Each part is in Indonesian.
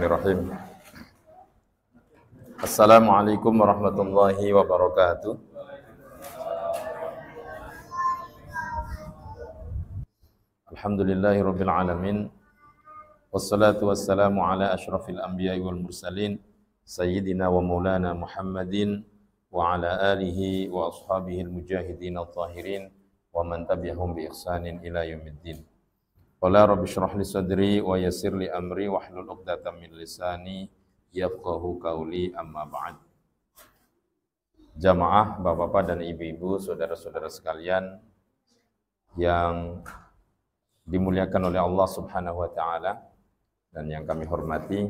Bismillahirrahmanirrahim. Assalamualaikum warahmatullahi wabarakatuh. Alhamdulillahirabbil alamin. Wassalatu wassalamu ala asyrafil anbiya'i wal mursalin sayyidina wa maulana Muhammadin wa ala alihi wa ashabihil mujahidin at-tahirin wa man tabi'ahum bi ihsanin ila yaumiddin. Qala rabbi shrah li sadri wa yassir li amri wahlul 'uqdatam min lisani yafqahu qawli, amma ba'd. Jamaah Bapak-bapak dan Ibu-ibu, saudara-saudara sekalian yang dimuliakan oleh Allah Subhanahu wa taala dan yang kami hormati,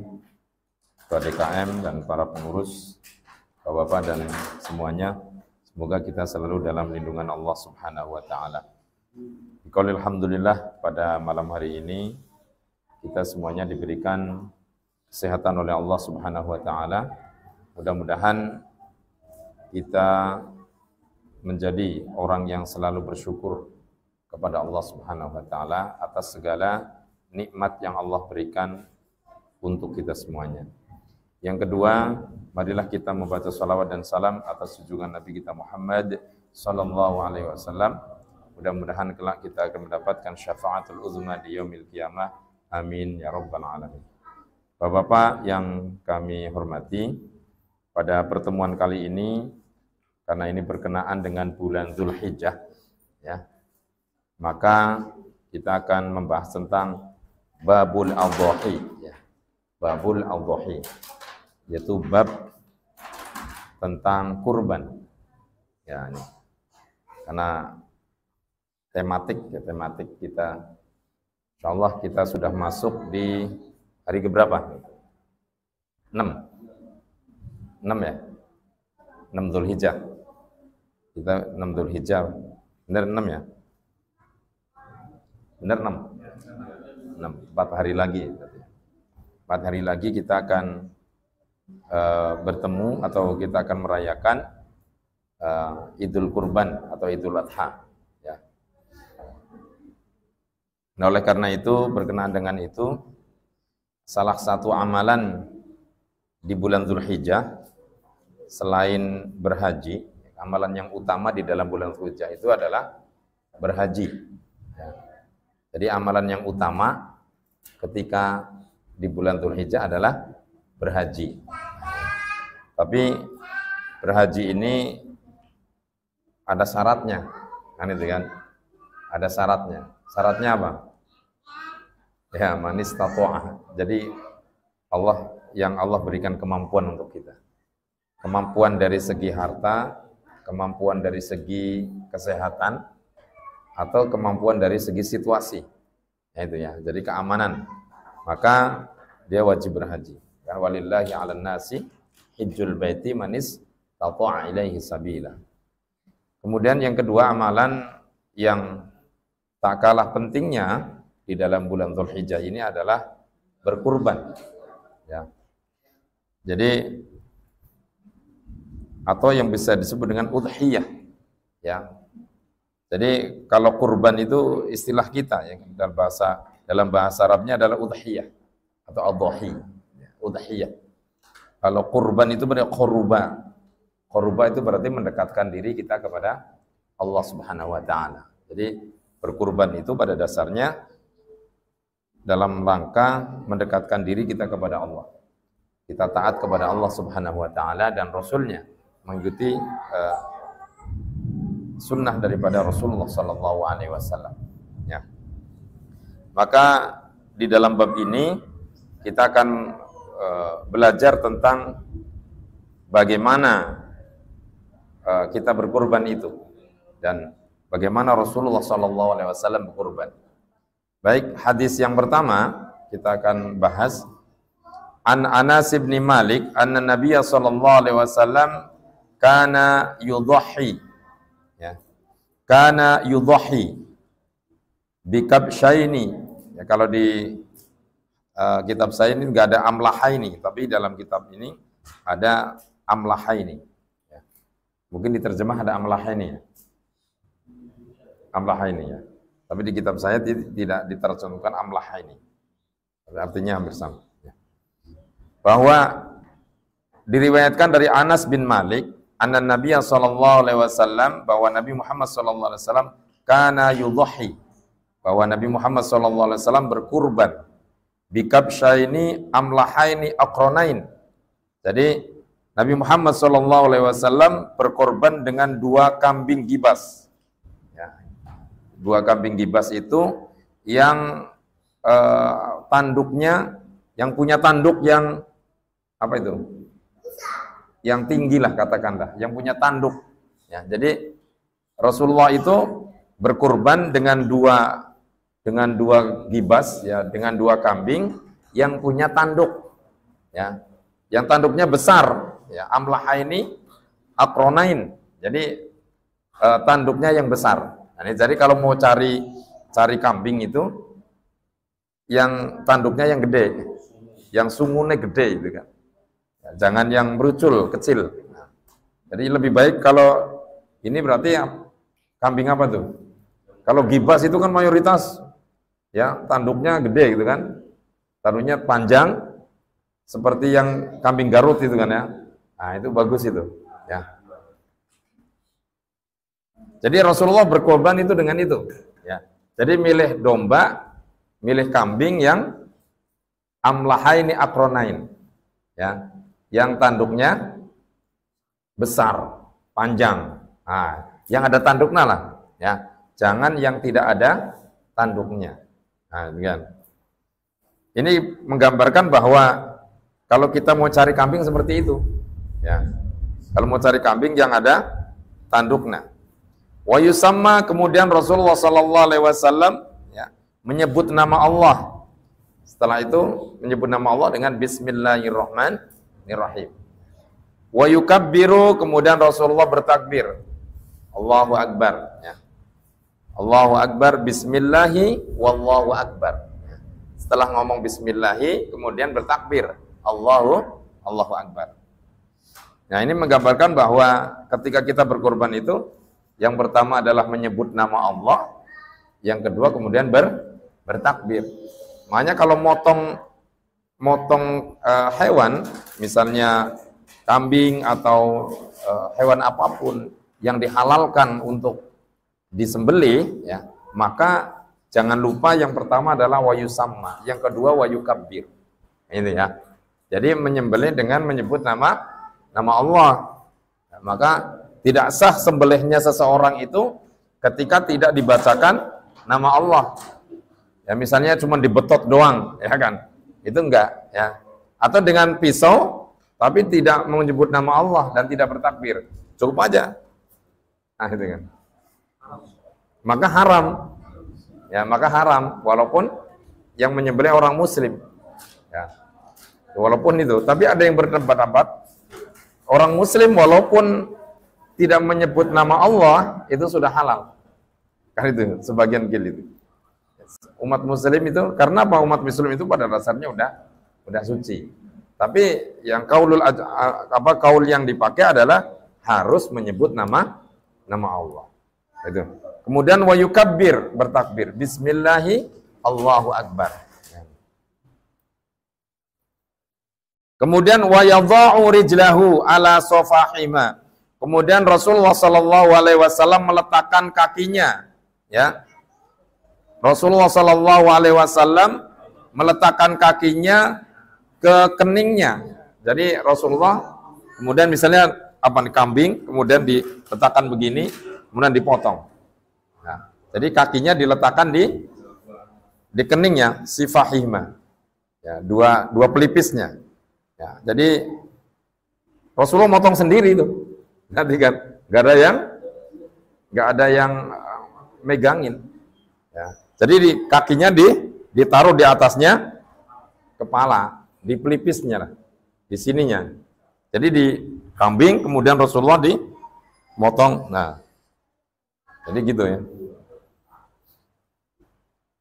Ketua DKM dan para pengurus, Bapak-bapak dan semuanya, semoga kita selalu dalam lindungan Allah Subhanahu wa taala. Alhamdulillah, pada malam hari ini kita semuanya diberikan kesehatan oleh Allah Subhanahu wa taala. Mudah-mudahan kita menjadi orang yang selalu bersyukur kepada Allah Subhanahu wa taala atas segala nikmat yang Allah berikan untuk kita semuanya. Yang kedua, marilah kita membaca salawat dan salam atas junjungan Nabi kita Muhammad sallallahu alaihi wasallam. Mudah-mudahan kelak kita akan mendapatkan syafaatul uzma di yaumil qiyamah. Amin ya rabbal alamin. Bapak-bapak yang kami hormati, pada pertemuan kali ini, karena ini berkenaan dengan bulan Dzulhijjah, ya, maka kita akan membahas tentang babul adhahi, ya. Babul adhahi, yaitu bab tentang kurban. Ya, ini. Karena tematik kita, insyaallah kita sudah masuk di hari keberapa? 6 ya? 6 Dzulhijjah. Kita 6 Dzulhijjah. Benar 6 ya? Benar 6. 4 hari lagi. 4 hari lagi kita akan bertemu atau kita akan merayakan Idul Kurban atau Idul Adha. Ya. Nah, oleh karena itu, berkenaan dengan itu, salah satu amalan di bulan Dzulhijjah selain berhaji, amalan yang utama di dalam bulan Dzulhijjah itu adalah berhaji. Ya. Jadi amalan yang utama ketika di bulan Dzulhijjah adalah berhaji. Tapi berhaji ini ada syaratnya, kan itu kan? Ada syaratnya. Syaratnya apa? Ya, manis tato'ah. Jadi Allah berikan kemampuan untuk kita. Kemampuan dari segi harta, kemampuan dari segi kesehatan, atau kemampuan dari segi situasi. Ya, itu ya. Jadi keamanan. Maka dia wajib berhaji. Ya, walillahi 'alan nasi hijjul baiti manis tato'a ilaihi sabila. Kemudian yang kedua, amalan yang tak kalah pentingnya di dalam bulan Dzulhijjah ini adalah berkurban. Ya. Jadi atau yang bisa disebut dengan udhiyah. Ya. Jadi kalau kurban itu istilah kita yang dalam bahasa Arabnya adalah udhiyah atau adhahi. Ya, udhiyah. Kalau kurban itu berarti qurba. Qurba itu berarti mendekatkan diri kita kepada Allah Subhanahu wa taala. Jadi berkurban itu pada dasarnya dalam rangka mendekatkan diri kita kepada Allah. Kita taat kepada Allah Subhanahu wa taala dan Rasulnya, mengikuti sunnah daripada Rasulullah sallallahu alaihi wasallam. Ya. Maka di dalam bab ini kita akan belajar tentang bagaimana kita berkurban itu dan bagaimana Rasulullah sallallahu alaihi wasallam berkurban. Baik, hadis yang pertama kita akan bahas An Anas bin Malik anna Nabiyya sallallahu alaihi wasallam kana yudhahi, ya. Kana yudhahi bi kabshaini. Ya, kalau di kitab saya ini enggak ada amlahaini, tapi dalam kitab ini ada amlahaini. Ya. Mungkin diterjemah ada amlahaini, ya. Amlahaini, ya. Tapi di kitab saya tidak diterjemahkan amlahaini. Artinya hampir sama. Ya. bahwa diriwayatkan dari Anas bin Malik, anna Nabiya sallallahu alaihi wasallam, bahwa Nabi Muhammad sallallahu alaihi wasallam kana yudhi, bahwa Nabi Muhammad sallallahu alaihi wasallam berkurban bikabsyaini amlahaini aqronain. Jadi Nabi Muhammad sallallahu alaihi wasallam berkorban dengan 2 kambing gibas. Ya. 2 kambing gibas itu yang tanduknya, yang punya tanduk yang apa itu? Yang tinggi lah katakanlah, yang punya tanduk. Ya, jadi Rasulullah itu berkurban dengan dua gibas, ya, dengan 2 kambing yang punya tanduk, ya, yang tanduknya besar, ya, amlahaini aqronain. Jadi tanduknya yang besar. Nah, jadi kalau mau cari kambing itu yang tanduknya yang gede, yang sungunnya gede itu kan. Ya, jangan yang merucul, kecil. Nah, jadi lebih baik kalau ini berarti ya, kambing apa tuh? Kalau gibas itu kan mayoritas ya tanduknya gede gitu kan. Tanduknya panjang seperti yang kambing Garut itu kan ya. Nah, itu bagus itu, ya. Jadi Rasulullah berkorban itu dengan itu, ya. Jadi milih domba, milih kambing yang amlahaini aqronain, ya, yang tanduknya besar, panjang. Nah, yang ada tanduknya lah, ya. Jangan yang tidak ada tanduknya. Nah, kan. Ini menggambarkan bahwa kalau kita mau cari kambing seperti itu, ya. Kalau mau cari kambing yang ada tanduknya. Wa yusamma, kemudian Rasulullah sallallahu alaihi wasallam menyebut nama Allah. Setelah itu menyebut nama Allah dengan Bismillahirrahmanirrahim. Wa yukabbiru, kemudian Rasulullah bertakbir, Allahu Akbar, ya. Allahu Akbar, Bismillahi, Wallahu Akbar. Setelah ngomong Bismillahi, kemudian bertakbir, Allahu Akbar. Nah, ini menggambarkan bahwa ketika kita berkorban itu, yang pertama adalah menyebut nama Allah, yang kedua kemudian bertakbir. Makanya kalau motong hewan, misalnya kambing atau hewan apapun yang dihalalkan untuk disembelih, ya, maka jangan lupa yang pertama adalah wayusamma, yang kedua wayukabbir. Ini ya. Jadi menyembelih dengan menyebut nama Allah. Nah, maka tidak sah sembelihnya seseorang itu ketika tidak dibacakan nama Allah. Ya, misalnya cuma dibetot doang, ya kan? Itu enggak, ya. Atau dengan pisau tapi tidak menyebut nama Allah dan tidak bertakbir. Cukup aja. Nah, itu kan. Maka haram. Ya, maka haram walaupun yang menyembelih orang muslim. Ya. Walaupun itu, tapi ada yang berpendapat orang muslim walaupun tidak menyebut nama Allah itu sudah halal. Kan itu sebagian itu. Umat muslim itu, karena apa? Umat muslim itu pada dasarnya udah suci. Tapi yang kaul yang dipakai adalah harus menyebut nama Allah. Itu. Kemudian wa yukabbir, bertakbir, Bismillahi, Allahu Akbar. Kemudian wa yadha'u rijlahu ala safahima. Kemudian Rasulullah sallallahu alaihi wasallam meletakkan kakinya, ya. Rasulullah sallallahu alaihi wasallam meletakkan kakinya ke keningnya. Jadi Rasulullah kemudian misalnya kambing, kemudian diletakkan begini, kemudian dipotong. Nah, jadi kakinya diletakkan di keningnya, sifahima. Ya, dua pelipisnya. Ya, jadi Rasulullah motong sendiri itu. Nanti kan nggak ada yang megangin. Ya. Jadi kakinya ditaruh di atasnya kepala, di pelipisnya lah, di sininya. Jadi di kambing kemudian Rasulullah dimotong. Nah, jadi gitu ya.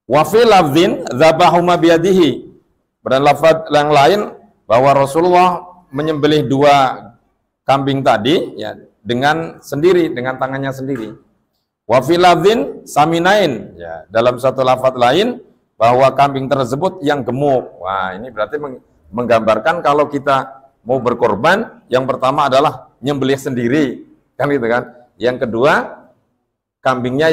Wa fi lafdzin dzabahuma biyadihi. Pada lafaz yang lain bahwa Rasulullah menyembelih 2 kambing tadi ya dengan tangannya sendiri. Wa fi lafdzin saminain, ya, dalam satu lafaz lain bahwa kambing tersebut yang gemuk. Wah, ini berarti menggambarkan kalau kita mau berkorban, yang pertama adalah nyembelih sendiri, kan gitu kan. Yang kedua, kambingnya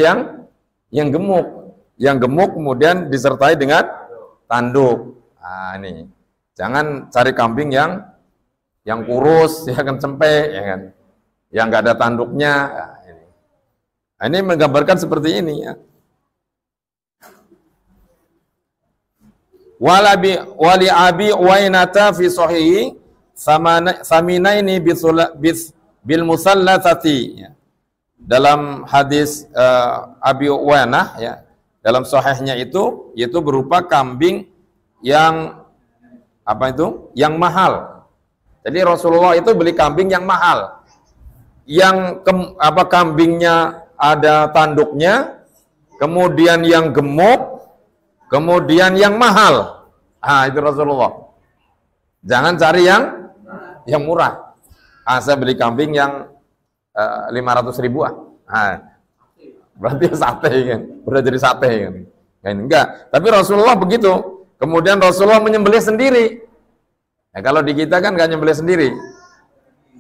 yang gemuk. Yang gemuk kemudian disertai dengan tanduk. Nah, ini. Jangan cari kambing yang kurus, ya kan, cempe, ya kan. Yang nggak ada tanduknya. Nah, ini menggambarkan seperti ini ya. Wali abi wainata fi sahihi saminaini bil musallatsati. Dalam hadis Abi Uwainah ya, dalam sahihnya itu yaitu berupa kambing yang apa itu? Yang mahal. Jadi Rasulullah itu beli kambing yang mahal. Yang kambingnya ada tanduknya, kemudian yang gemuk, kemudian yang mahal. Ah, itu Rasulullah. Jangan cari yang murah. Ah, saya beli kambing yang 500.000. Ah, berarti sate kan. Udah jadi sate kan. Nah, enggak. Tapi Rasulullah begitu. Kemudian Rasulullah menyembelih sendiri. Ya, kalau di kita kan nggak nyembelih sendiri.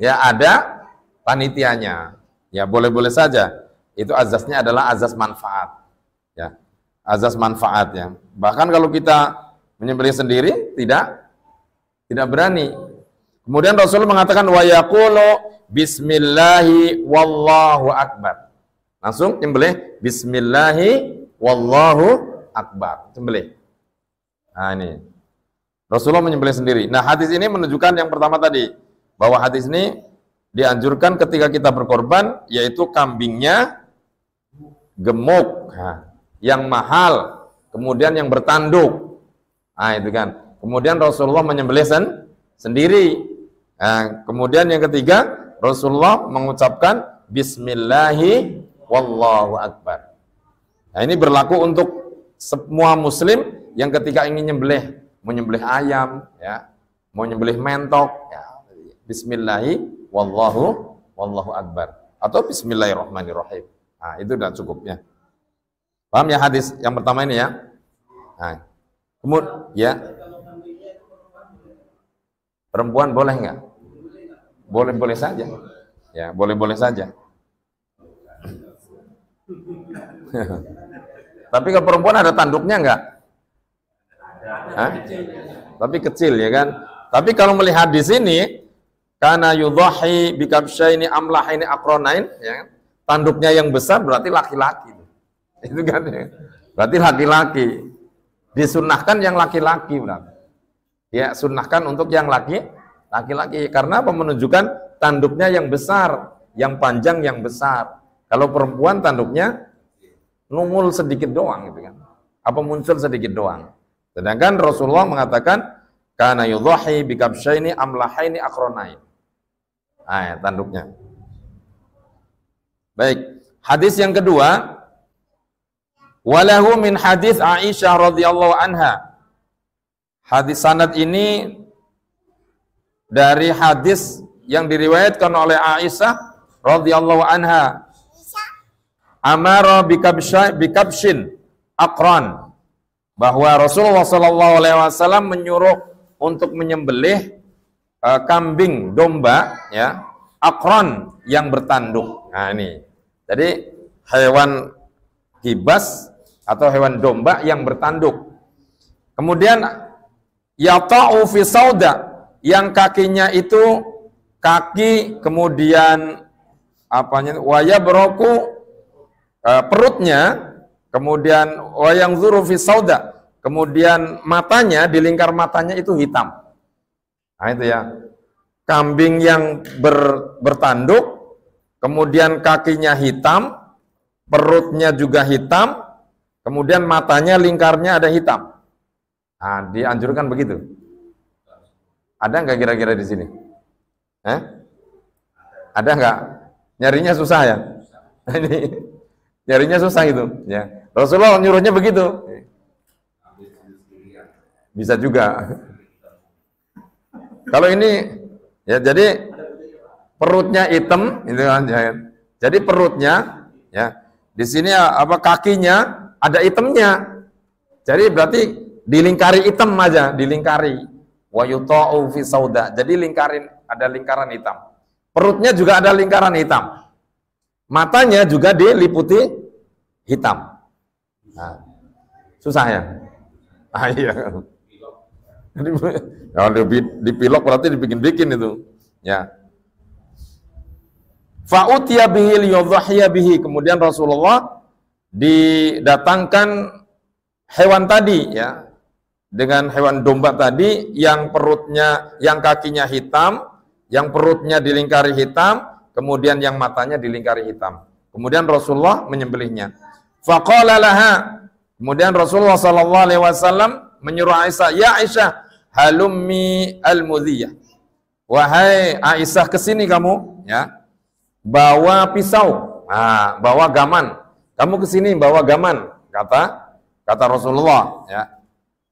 Ya ada panitianya. Ya boleh-boleh saja. Itu azasnya adalah azas manfaat. Ya, azas manfaat ya. Bahkan kalau kita menyembelih sendiri tidak berani. Kemudian Rasul mengatakan wa yaqulu bismillahi wallahu akbar. Langsung nyembelih bismillahi wallahu akbar. Nyembelih. Nah ini Rasulullah menyembelih sendiri. Nah hadis ini menunjukkan yang pertama tadi, bahwa hadis ini dianjurkan ketika kita berkorban, yaitu kambingnya gemuk, yang mahal, kemudian yang bertanduk. Nah itu kan. Kemudian Rasulullah menyembelih sendiri. Nah, kemudian yang ketiga, Rasulullah mengucapkan bismillahi wallahu akbar. Nah ini berlaku untuk semua muslim yang ketika ingin mau nyembelih ayam, ya, mau nyembelih mentok, ya, bismillahi wallahu akbar atau bismillahirrahmanirrahim. Nah, itu sudah cukup ya. Paham ya hadis yang pertama ini ya? Nah, kemudian ya. Perempuan boleh nggak? Boleh-boleh saja. Ya, boleh-boleh saja. Tapi kalau perempuan ada tanduknya nggak? Hah? Tapi kecil ya kan? Tapi kalau melihat di sini, karena yudhahi bikabsyaini amlahaini aqronain, ya, tanduknya yang besar berarti laki-laki. Itu kan ya. Berarti laki-laki. Disunnahkan yang laki-laki berarti. Ya, sunnahkan untuk yang laki-laki karena apa? Menunjukkan tanduknya yang besar, yang panjang, yang besar. Kalau perempuan tanduknya nungul sedikit doang gitu kan. Apa muncul sedikit doang. Sedangkan Rasulullah mengatakan kana yudhahi bikabsyaini amlahaini aqronain. Nah, ya, tanduknya. Baik, hadis yang kedua, walahu min hadis Aisyah radhiyallahu anha. Hadis sanad ini dari hadis yang diriwayatkan oleh Aisyah radhiyallahu anha. Amara bikabshin aqran, bahwa Rasulullah sallallahu alaihi wasallam menyuruh untuk menyembelih kambing domba ya, aqran yang bertanduk. Nah ini. Jadi hewan kibas atau hewan domba yang bertanduk. Kemudian yata'u fi sauda, yang kakinya itu kaki, kemudian apanya waya beroku perutnya, kemudian wayang zuru fi sauda, kemudian matanya, di lingkar matanya itu hitam. Nah itu ya, kambing yang bertanduk, kemudian kakinya hitam, perutnya juga hitam, kemudian matanya lingkarnya ada hitam. Nah, dianjurkan begitu. Ada nggak kira-kira di sini? Ada nggak? Nyarinya susah ya? Ini nyarinya susah itu. Ya. Rasulullah nyuruhnya begitu. Bisa juga. Kalau ini, ya jadi perutnya hitam, itu kan. Ya. Jadi perutnya, ya di sini apa kakinya ada hitamnya. Jadi berarti dilingkari hitam aja, dilingkari. wa yuta'u fi sauda. Jadi ada lingkaran hitam. Perutnya juga ada lingkaran hitam. Matanya juga diliputi hitam. Nah, susah ya? Ah, iya. Kalau dipilok berarti dibikin-bikin itu. Ya. Fa'utiya bihi liyudhhiya bihi. Kemudian Rasulullah didatangkan hewan tadi ya. Dengan hewan domba tadi yang perutnya, yang kakinya hitam, yang perutnya dilingkari hitam, kemudian yang matanya dilingkari hitam. Kemudian Rasulullah menyembelihnya. Faqala laha. Kemudian Rasulullah sallallahu alaihi wasallam menyuruh Aisyah, "Ya Aisyah, halummi al-mudhiyah." Wahai Aisyah, kesini kamu ya. Bawa pisau, nah, bawa gaman. Kamu kesini bawa gaman, kata Rasulullah. Ya.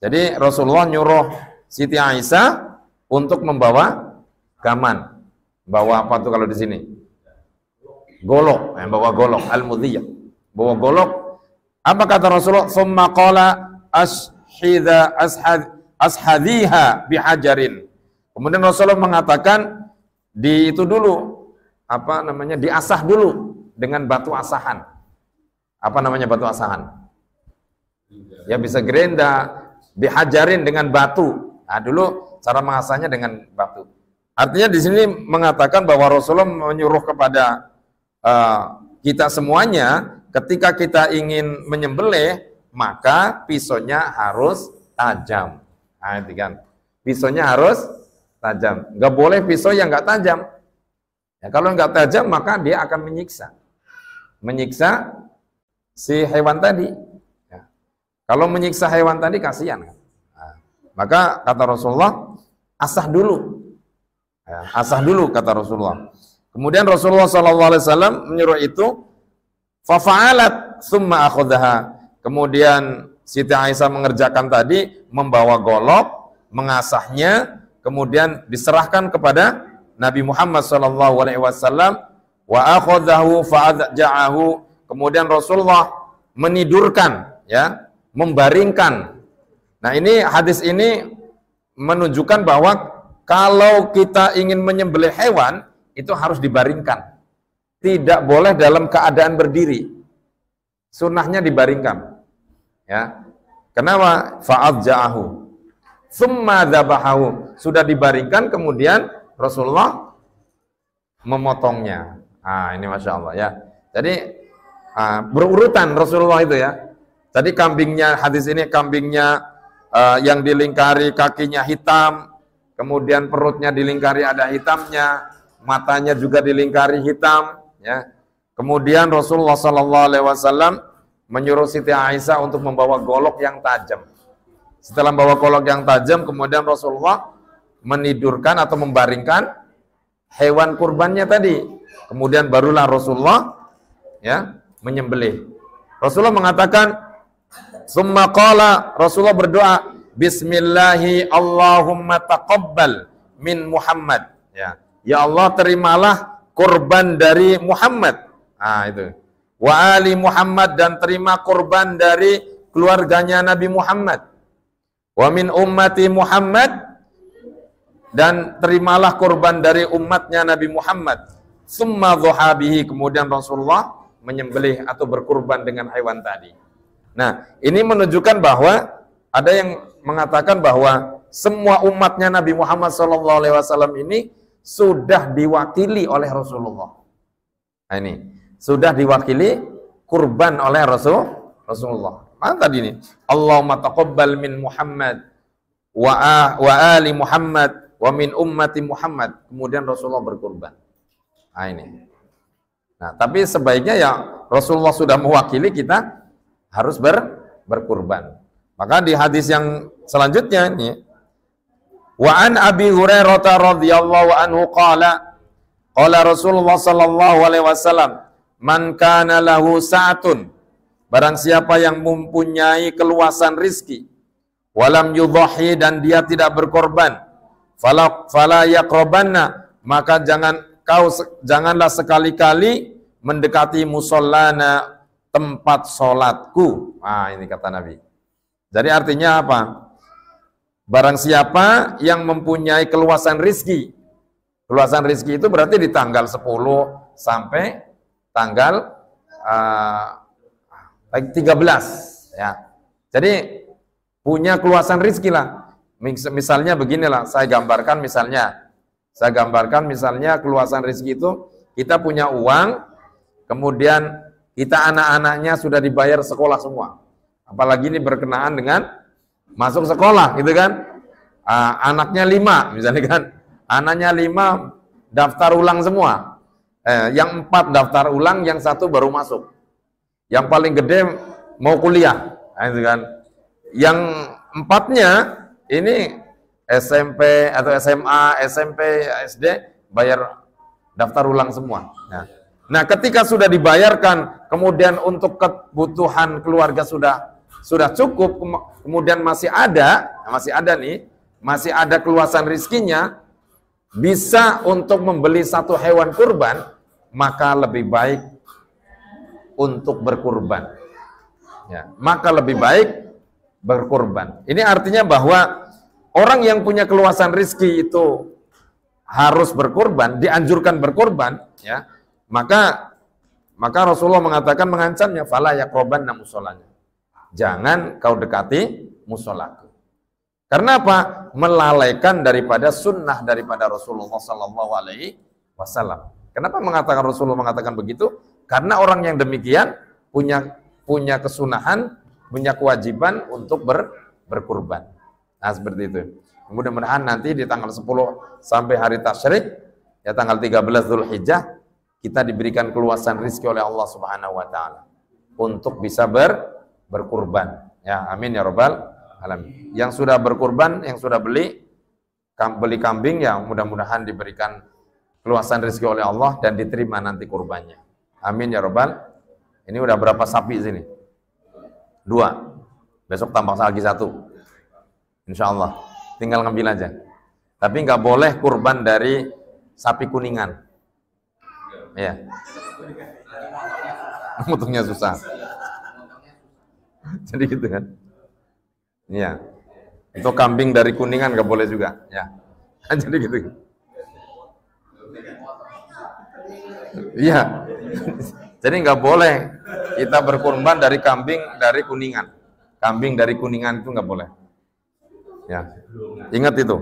Jadi Rasulullah nyuruh Siti Aisyah untuk membawa gaman. Bawa apa tuh kalau di sini? Golok, bawa golok, al-mudhiyah. Bawa golok. Apa kata Rasulullah? Summa qala ashadhiha bihajarin. Kemudian Rasulullah mengatakan itu dulu. Apa namanya, diasah dulu dengan batu asahan. Apa namanya batu asahan? Ya bisa gerenda, dihajarin dengan batu. Nah, dulu cara mengasahnya dengan batu. Artinya di sini mengatakan bahwa Rasulullah menyuruh kepada kita semuanya, ketika kita ingin menyembelih, maka pisaunya harus tajam. Nah, itu kan. Pisaunya harus tajam. Nggak boleh pisau yang nggak tajam. Ya, kalau nggak tajam maka dia akan menyiksa si hewan tadi. Ya. Kalau menyiksa hewan tadi kasihan. Nah, maka kata Rasulullah, asah dulu. Ya, asah dulu kata Rasulullah. Kemudian Rasulullah SAW menyuruh itu, fafa'alat summa akhudhaha. Kemudian Siti Aisyah mengerjakan tadi, membawa golok, mengasahnya, kemudian diserahkan kepada Nabi Muhammad SAW, wa akhadhahu fa'adja'ahu. Kemudian Rasulullah menidurkan, ya, membaringkan. Nah, ini hadis ini menunjukkan bahwa kalau kita ingin menyembelih hewan itu harus dibaringkan. Tidak boleh dalam keadaan berdiri. Sunnahnya dibaringkan. Ya. Kenapa? Fa'adja'ahu. Tsumma dzabahahu. Sudah dibaringkan kemudian Rasulullah memotongnya. Ah, ini Masya Allah ya. Jadi berurutan Rasulullah itu ya. Tadi kambingnya, hadis ini kambingnya yang dilingkari kakinya hitam, kemudian perutnya dilingkari ada hitamnya, matanya juga dilingkari hitam. Ya. Kemudian Rasulullah SAW menyuruh Siti Aisyah untuk membawa golok yang tajam. Setelah membawa golok yang tajam, kemudian Rasulullah menidurkan atau membaringkan hewan kurbannya tadi. Kemudian barulah Rasulullah ya menyembelih. Rasulullah mengatakan, summa qala, Rasulullah berdoa, bismillahi Allahumma taqabbal min Muhammad. Ya, ya Allah terimalah kurban dari Muhammad. Ah itu. Wa ali Muhammad, dan terima kurban dari keluarganya Nabi Muhammad. Wa min ummati Muhammad, dan terimalah kurban dari umatnya Nabi Muhammad. Summa dhuhabihi, kemudian Rasulullah menyembelih atau berkurban dengan hewan tadi. Nah, ini menunjukkan bahwa ada yang mengatakan bahwa semua umatnya Nabi Muhammad SAW ini sudah diwakili oleh Rasulullah. Nah, ini sudah diwakili kurban oleh Rasulullah. Mana tadi ini? Allahumma taqabbal min Muhammad wa ali Muhammad wa min ummati Muhammad. Kemudian Rasulullah berkurban. Nah, ini. Nah, tapi sebaiknya ya Rasulullah sudah mewakili, kita harus berkurban. Maka di hadis yang selanjutnya ini, wa an Abi Hurairah radhiyallahu anhu qala Rasulullah sallallahu alaihi wasallam, man kana lahu sa'atun, barang siapa yang mempunyai keluasan rizki, walam yudhahi, dan dia tidak berkorban, fala yaqrabanna, maka janganlah sekali-kali mendekati musallana, tempat sholatku. Nah, ini kata Nabi. Jadi artinya apa? Barang siapa yang mempunyai keluasan rizki. Keluasan rizki itu berarti di tanggal 10 sampai tanggal 13 ya. Jadi punya keluasan rizki lah. Misalnya beginilah, saya gambarkan misalnya keluasan rizki itu kita punya uang, kemudian kita anak-anaknya sudah dibayar sekolah semua. Apalagi ini berkenaan dengan masuk sekolah, gitu kan? Anaknya 5, misalnya kan? Anaknya 5 daftar ulang semua. Yang 4 daftar ulang, yang 1 baru masuk. Yang paling gede mau kuliah, gitu kan? Yang 4-nya ini SMP atau SMA, SMP, SD bayar daftar ulang semua. Nah, ketika sudah dibayarkan, kemudian untuk kebutuhan keluarga sudah cukup, kemudian masih ada keluasan rizkinya, bisa untuk membeli satu hewan kurban, maka lebih baik untuk berkurban. Ya, maka lebih baik berkurban. Ini artinya bahwa orang yang punya keluasan rizki itu harus berkurban, dianjurkan berkurban, ya. Maka Rasulullah mengatakan, mengancamnya, fala yaqrabanna musholanya. Jangan kau dekati musolaku. Karena apa? Melalaikan daripada sunnah daripada Rasulullah Sallallahu Alaihi Wasallam. Kenapa Rasulullah mengatakan begitu? Karena orang yang demikian punya kesunahan, punya kewajiban untuk berkurban. Nah, seperti itu. Mudah-mudahan nanti di tanggal 10 sampai hari tasyrik, ya tanggal 13 Dzulhijjah, kita diberikan keluasan rezeki oleh Allah Subhanahu wa taala untuk bisa berkurban. Ya, amin ya rabbal alamin. Yang sudah berkurban, yang sudah beli kambing, ya mudah-mudahan diberikan keluasan rezeki oleh Allah dan diterima nanti kurbannya. Amin ya rabbal. Ini udah berapa sapi sini? 2. Besok tambah lagi 1. Insya Allah. Tinggal ngambil aja. Tapi nggak boleh kurban dari sapi kuningan. Ya. Motongnya susah. Jadi gitu kan. Iya. Itu kambing dari kuningan nggak boleh juga. Ya. Jadi gitu. Iya. Jadi nggak boleh kita berkurban dari kambing dari kuningan. Kambing dari kuningan itu nggak boleh. Ya, ingat itu.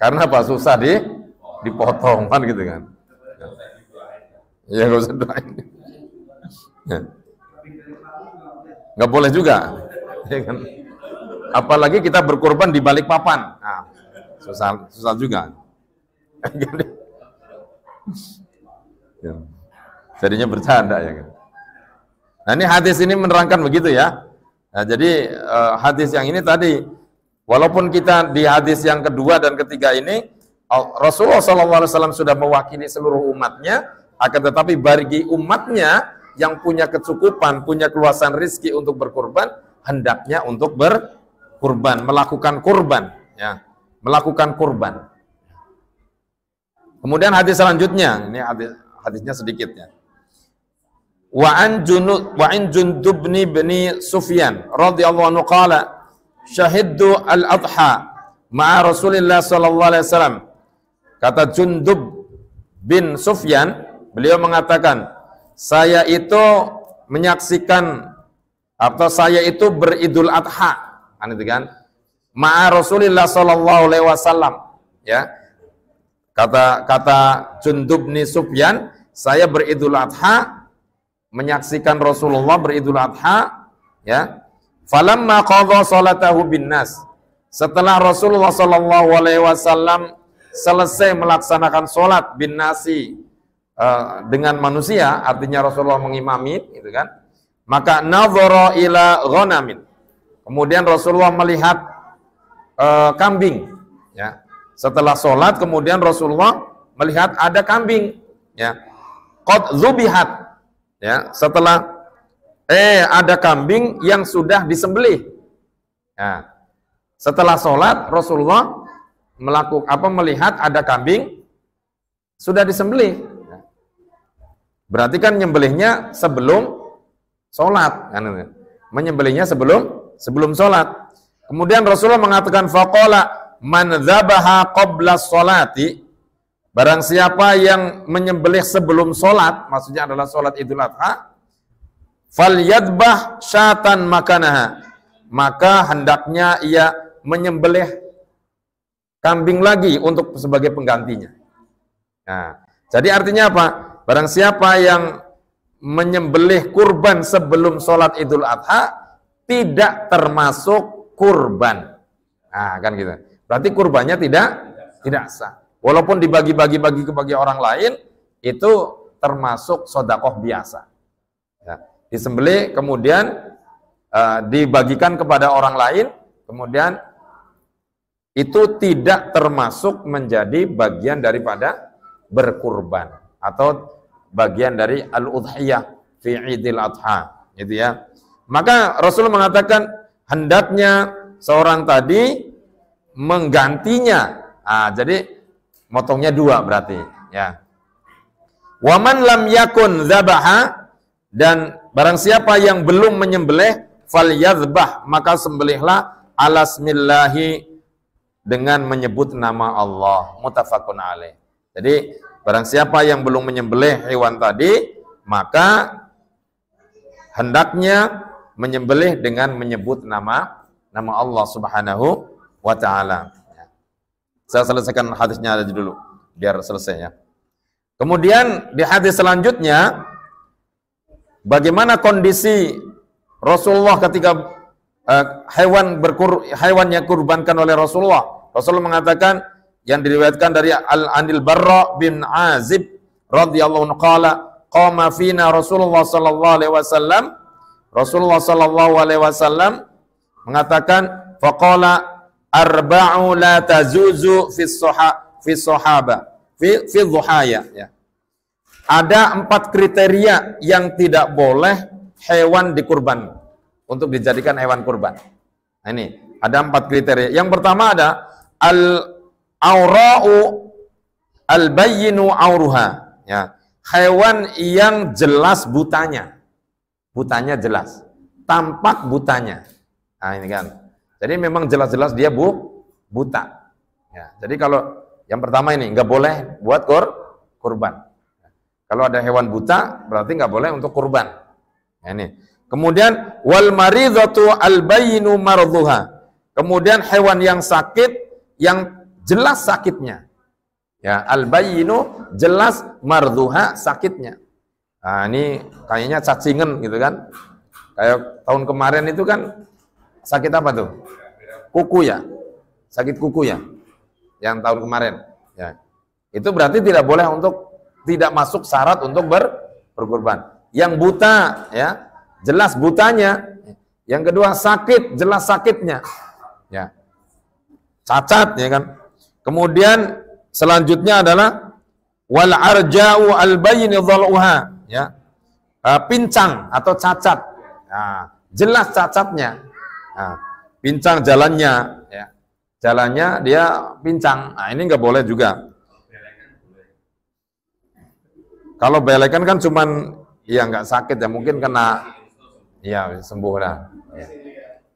Karena apa? Susah dipotong kan gitu kan. Ya nggak usah doain. Ya. Nggak boleh juga. Ya kan? Apalagi kita berkorban di balik papan. Nah, susah juga. Ya. Jadinya bercanda ya kan. Nah, ini hadis ini menerangkan begitu ya. Nah, jadi hadis yang ini tadi, walaupun kita di hadis yang kedua dan ketiga ini Rasulullah SAW sudah mewakili seluruh umatnya, akan tetapi bagi umatnya yang punya kecukupan, punya keluasan rizki untuk berkurban, hendaknya untuk berkurban, melakukan kurban, ya, melakukan kurban. Kemudian hadis selanjutnya, ini hadisnya sedikit ya. Wa an Jundub bin Sufyan radhiyallahu anhu qala syahidtu al-adha ma'a Rasulillah sallallahu alaihi wasallam. Kata Jundub bin Sufyan, beliau mengatakan, saya itu menyaksikan atau saya itu beridul adha, kan itu kan? Ma'a Rasulillah sallallahu alaihi wasallam, ya. Kata Jundub bin Sufyan, saya beridul adha, menyaksikan Rasulullah beridul adha, ya. Falamma qadha salatahu bin nas, setelah Rasulullah sallallahu alaihi wasallam selesai melaksanakan sholat bin nasi dengan manusia, artinya Rasulullah mengimami, gitu kan. Maka nadhara ila ghanamin, kemudian Rasulullah melihat kambing, ya. Setelah sholat kemudian Rasulullah melihat ada kambing, ya. Qad zubihat, ya, setelah ada kambing yang sudah disembelih. Nah, setelah sholat Rasulullah melihat ada kambing sudah disembelih. Berarti kan nyembelihnya sebelum sholat, kan? Menyembelihnya sebelum sholat. Kemudian Rasulullah mengatakan faqala man dzabaha qabla sholati, barang siapa yang menyembelih sebelum sholat, maksudnya adalah sholat Idul Adha, falyadbah syatan makanaha, maka hendaknya ia menyembelih kambing lagi untuk sebagai penggantinya. Nah, jadi artinya apa? Barang siapa yang menyembelih kurban sebelum sholat Idul Adha tidak termasuk kurban. Nah, kan gitu. Berarti kurbannya tidak sah. Walaupun dibagi-bagi ke orang lain, itu termasuk sodakoh biasa. Ya. Disembelih kemudian dibagikan kepada orang lain, kemudian itu tidak termasuk menjadi bagian daripada berkurban atau bagian dari al-udhiyah fi Idul Adha, gitu ya. Maka Rasul mengatakan hendaknya seorang tadi menggantinya. Jadi motongnya dua berarti, ya. Waman lam yakun dzabaha, dan barang siapa yang belum menyembelih, falyadzbah, maka sembelihlah alasmillahi, dengan menyebut nama Allah. Muttafaqun alaih. Jadi barang siapa yang belum menyembelih hewan tadi, maka hendaknya menyembelih dengan menyebut nama Allah Subhanahu wa ta'ala. Saya selesaikan hadisnya aja dulu biar selesai ya. Kemudian di hadis selanjutnya, bagaimana kondisi Rasulullah ketika hewan yang kurbankan oleh Rasulullah. Rasulullah mengatakan, yang diriwayatkan dari Anil Barra bin Azib radhiyallahu anhu qala qama fina Rasulullah sallallahu alaihi wasallam. Rasulullah sallallahu alaihi wasallam mengatakan faqala arba'u la tazuzu fi sahaba fi dhuhaya, ya. Ada 4 kriteria yang tidak boleh hewan dikurban untuk dijadikan hewan kurban. Nah, ini ada 4 kriteria. Yang pertama ada al-aura'u al-bayyinu auruha, ya. Hewan yang jelas butanya. Butanya jelas, tampak butanya. Nah, ini kan. Jadi memang jelas-jelas dia buta. Ya, jadi kalau yang pertama ini nggak boleh buat kurban. Kalau ada hewan buta berarti nggak boleh untuk kurban. Nah, ini. Kemudian wal maridhatu al bayyinu maradhuha. Kemudian hewan yang sakit yang jelas sakitnya. Ya, al bayyinu jelas, mardhuha sakitnya. Nah, ini kayaknya cacingan gitu kan. Kayak tahun kemarin itu kan sakit apa tuh? Kuku ya. Sakit kuku ya. Yang tahun kemarin, ya. Itu berarti tidak boleh tidak masuk syarat untuk berkurban. Yang buta, ya, jelas butanya. Yang kedua sakit, jelas sakitnya. Ya. Cacat, ya kan. Kemudian selanjutnya adalah wal arja'u al bayyin dhaluha, ya. Pincang atau cacat. Nah, jelas cacatnya. Nah, pincang jalannya, ya. Jalannya dia pincang. Nah, ini nggak boleh juga. Kalau belekan kan cuman ya nggak sakit ya, mungkin kena ya sembuh lah. Ya.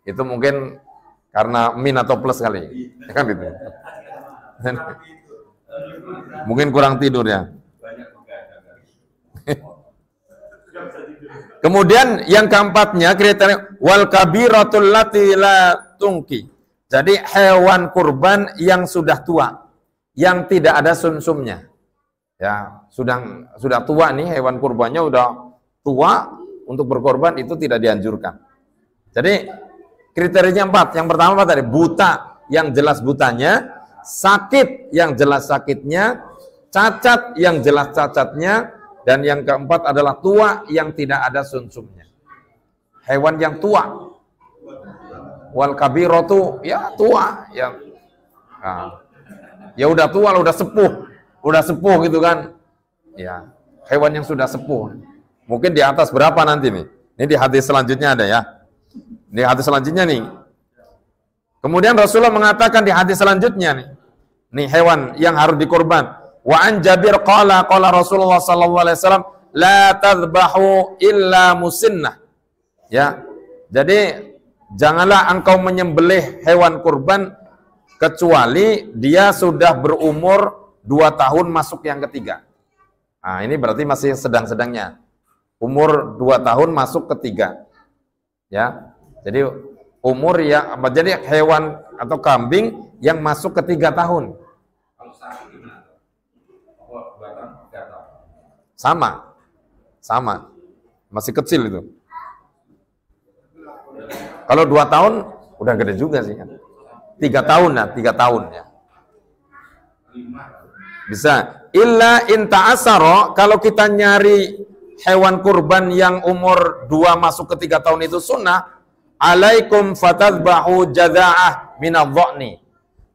Itu mungkin karena min atau plus kali. Ya kan gitu. Mungkin kurang tidur ya. Kemudian yang keempatnya kriteria wal kabiratul lati la tungki. Jadi hewan kurban yang sudah tua, yang tidak ada sumsumnya. Ya, sudah tua nih hewan kurbannya udah tua, untuk berkorban itu tidak dianjurkan. Jadi kriterianya 4. Yang pertama apa tadi? Buta yang jelas butanya, sakit yang jelas sakitnya, cacat yang jelas cacatnya, dan yang keempat adalah tua yang tidak ada sumsumnya. Hewan yang tua. Wal kabiratu, ya tua, ya. Nah, ya udah tua, udah sepuh gitu kan. Ya, hewan yang sudah sepuh. Mungkin di atas berapa nanti nih? Ini di hadis selanjutnya ada ya. Di hadis selanjutnya nih. Kemudian Rasulullah mengatakan di hadis selanjutnya nih. Nih hewan yang harus dikorban. Wa an Jabir qala Rasulullah sallallahu alaihi wasallam la tadhbahu illa musinnah. Ya. Jadi janganlah engkau menyembelih hewan kurban kecuali dia sudah berumur 2 tahun masuk yang ketiga. Nah, ini berarti masih sedang-sedangnya. Umur 2 tahun masuk ketiga. Ya. Jadi umur ya, jadi hewan atau kambing yang masuk ke 3 tahun. Kalau sapi gimana? Sama. Masih kecil itu. Kalau 2 tahun udah gede juga sih kan. 3 tahun ya, 3 tahun ya. Bisa. Illa in ta'asaro, kalau kita nyari hewan kurban yang umur 2 masuk ke 3 tahun itu sunnah, alaikum fatadbahu jada'ah minadh-dha'ni.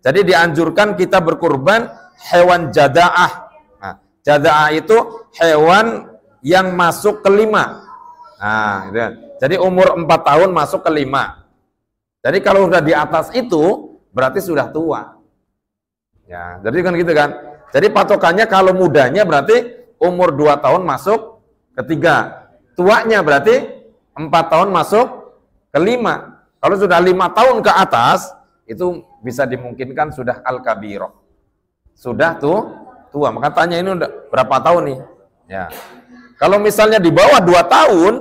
Jadi dianjurkan kita berkurban hewan jada'ah. Nah, jada'ah itu hewan yang masuk ke 5. Nah, gitu. Jadi umur 4 tahun masuk ke 5. Jadi kalau sudah di atas itu berarti sudah tua. Ya, jadi kan gitu kan. Jadi patokannya kalau mudanya berarti umur 2 tahun masuk ke 3. Tuanya berarti 4 tahun masuk ke 5. Kalau sudah 5 tahun ke atas, itu bisa dimungkinkan sudah al-kabiro. Sudah tua. Maka tanya ini udah berapa tahun nih? Ya. Kalau misalnya di bawah 2 tahun,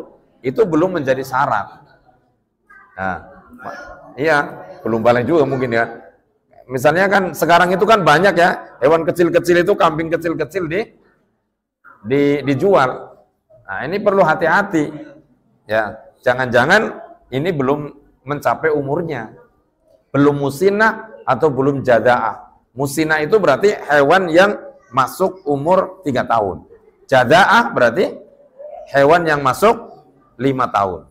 itu belum menjadi syarat. Nah, iya, belum balik juga mungkin ya. Misalnya kan sekarang itu kan banyak ya hewan kecil-kecil itu, kambing kecil-kecil dijual. Nah, ini perlu hati-hati. Ya, jangan-jangan ini belum mencapai umurnya. Belum musinah atau belum jada'ah. Musinah itu berarti hewan yang masuk umur 3 tahun. Jada'ah berarti hewan yang masuk 5 tahun.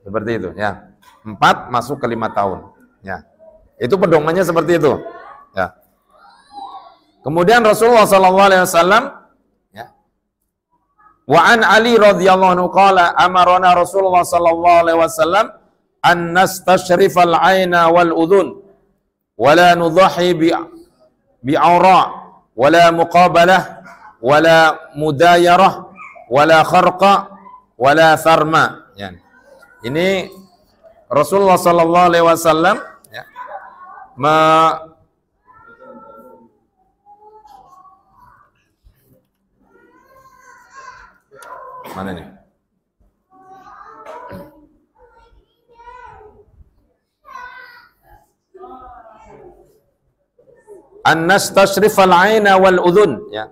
Seperti itu ya. 4 masuk ke 5 tahun. Ya. Itu pedomannya seperti itu. Ya. Kemudian Rasulullah SAW, ya. Wa an Ali radhiyallahu anhu qala amarana Rasulullah SAW an nastashrifal aina wal udhun wa la nudhahi bi awra wa la muqabalah wa la mudayarah wa la kharqa wa la tharma. Ya. Ini Rasulullah SAW mana nih? An-nastashrifal aina wal udhun, ya.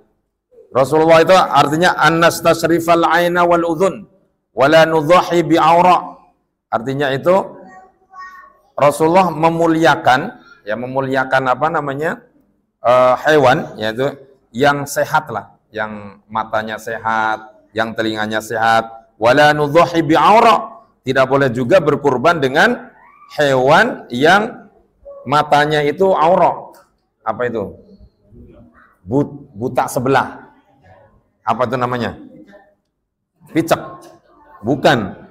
Rasulullah itu artinya an-nastashrifal aina wal udhun wala nudhahi bi awra. Artinya itu Rasulullah memuliakan, ya, memuliakan apa namanya, hewan, yaitu yang sehat lah, yang matanya sehat, yang telinganya sehat. Wala nudhahi bi awra, tidak boleh juga berkurban dengan hewan yang matanya itu aura. Apa itu? Buta sebelah. Apa itu namanya? Picek. Bukan.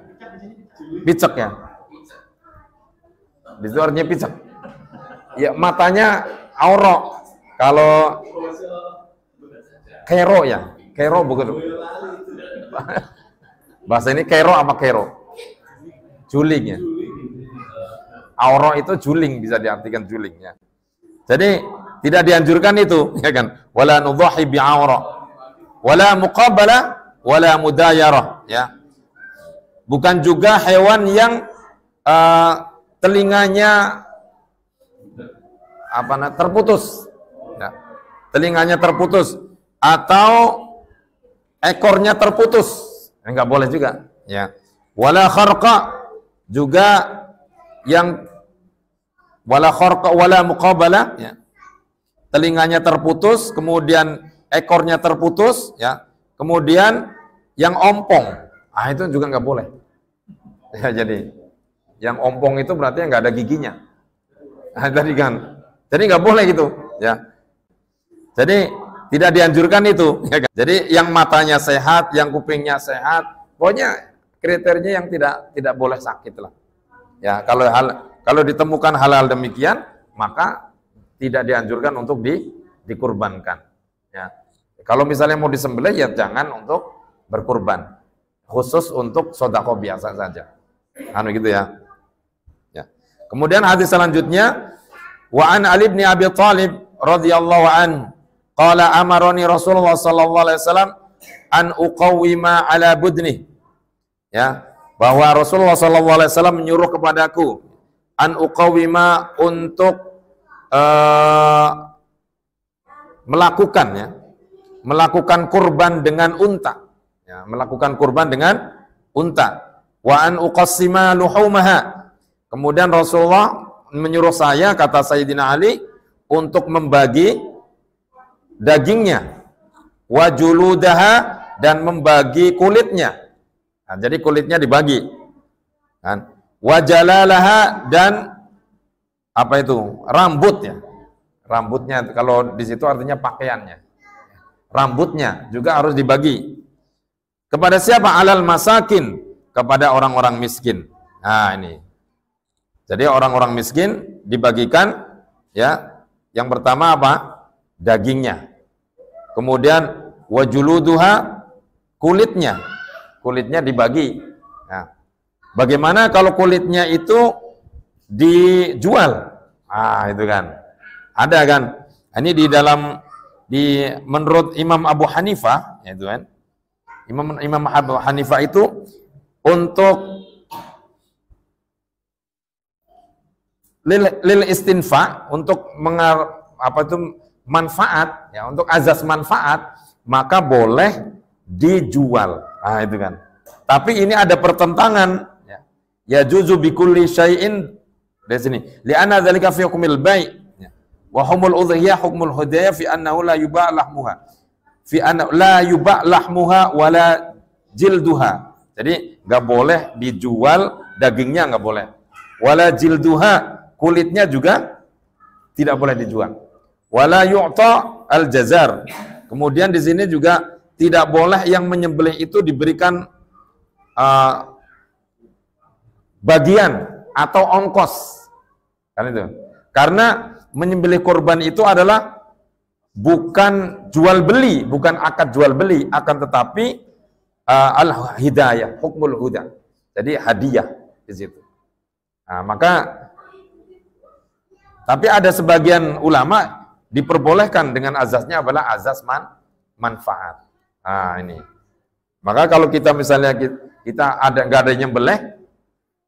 Picek ya. Di situ artinya picek. Ya, matanya aura. Kalau kero ya. Kero bukan. Bahasa ini kero apa kero? Juling ya. Aura itu juling, bisa diartikan juling ya. Jadi tidak dianjurkan itu, ya kan? Wala nudhahi bi aura. Wala muqabalah, wala mudayarah, ya. Bukan juga hewan yang telinganya terputus, ya. Telinganya terputus atau ekornya terputus, enggak boleh juga, ya. Wala kharqa, juga yang wala kharqa wala muqabalah, ya. Telinganya terputus, kemudian ekornya terputus, ya. Kemudian yang ompong, itu juga nggak boleh. Ya, jadi yang ompong itu berarti nggak ada giginya. Tadi kan, jadi nggak boleh gitu, ya. Jadi tidak dianjurkan itu, ya kan? Jadi yang matanya sehat, yang kupingnya sehat, pokoknya kriterianya yang tidak boleh sakit lah. Ya, kalau ditemukan hal-hal demikian, maka tidak dianjurkan untuk dikurbankan. Ya. Kalau misalnya mau disembelih, ya jangan untuk berkurban, khusus untuk sedekah biasa saja. Gitu ya. Ya. Kemudian hadis selanjutnya, wa an Ali bin Abi Thalib radhiyallahu anhu qala amaroni Rasulullah sallallahu alaihi wasallam an uqawwima ala budni. Ya, bahwa Rasulullah sallallahu alaihi wasallam menyuruh kepadaku an uqawwima untuk melakukan, ya, melakukan kurban dengan unta, ya, melakukan kurban dengan unta. Wa an uqassima luhumaha. Kemudian Rasulullah menyuruh saya, kata Sayyidina Ali, untuk membagi dagingnya, wa juludaha, dan membagi kulitnya. Nah, jadi kulitnya dibagi, kan? Wa jalalaha, dan apa itu? Rambutnya. Rambutnya, kalau di situ artinya pakaiannya. Rambutnya juga harus dibagi. Kepada siapa? Alal masakin, kepada orang-orang miskin. Nah, ini. Jadi orang-orang miskin dibagikan, ya. Yang pertama apa? Dagingnya. Kemudian wajuluduha, kulitnya. Kulitnya dibagi. Nah, bagaimana kalau kulitnya itu dijual? Ah, itu kan. Ada kan? Ini menurut Imam Abu Hanifah, itu kan. Imam Abu Hanifah itu untuk lil istinfa, untuk manfaat, ya, untuk azas manfaat, maka boleh dijual. Ah, itu kan. Tapi ini ada pertentangan, ya. Ya juzu bi kulli syai'in, di sini. Li'anna dzalika fi hukmil bai', ya. Wa humul udhiyah hukmul hudayah fi annahu la yuba' lahmuha. Fi anna la yuba' lahmuha wala jilduha. Jadi enggak boleh dijual dagingnya, enggak boleh. Wala jilduha, kulitnya juga tidak boleh dijual. Wala yu'ta al-jazar. Kemudian di sini juga tidak boleh yang menyembelih itu diberikan bagian atau ongkos. Kan itu. Karena menyembelih korban itu adalah bukan jual beli, bukan akad jual beli, akan tetapi al-hidayah, hukmul huda. Jadi hadiah di situ. Nah, maka tapi ada sebagian ulama diperbolehkan dengan azasnya adalah azas manfaat. Nah, ini. Maka kalau kita misalnya kita nggak ada yang nyembelih,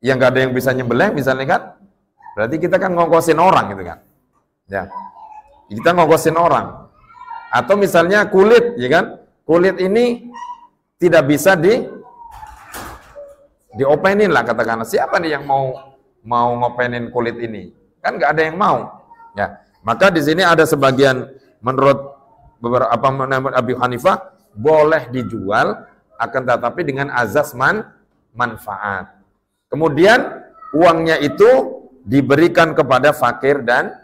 yang nggak ada yang bisa nyembelih, misalnya kan, berarti kita kan ngongkosin orang gitu kan. Ya. Kita ngongkosin orang. Atau misalnya kulit, ya kan? Kulit ini tidak bisa diopenin lah katakanlah. Siapa nih yang mau ngopenin kulit ini? Kan nggak ada yang mau. Ya. Maka di sini ada sebagian menurut beberapa menurut Abi Hanifah boleh dijual, akan tetapi dengan azas manfaat. Kemudian uangnya itu diberikan kepada fakir dan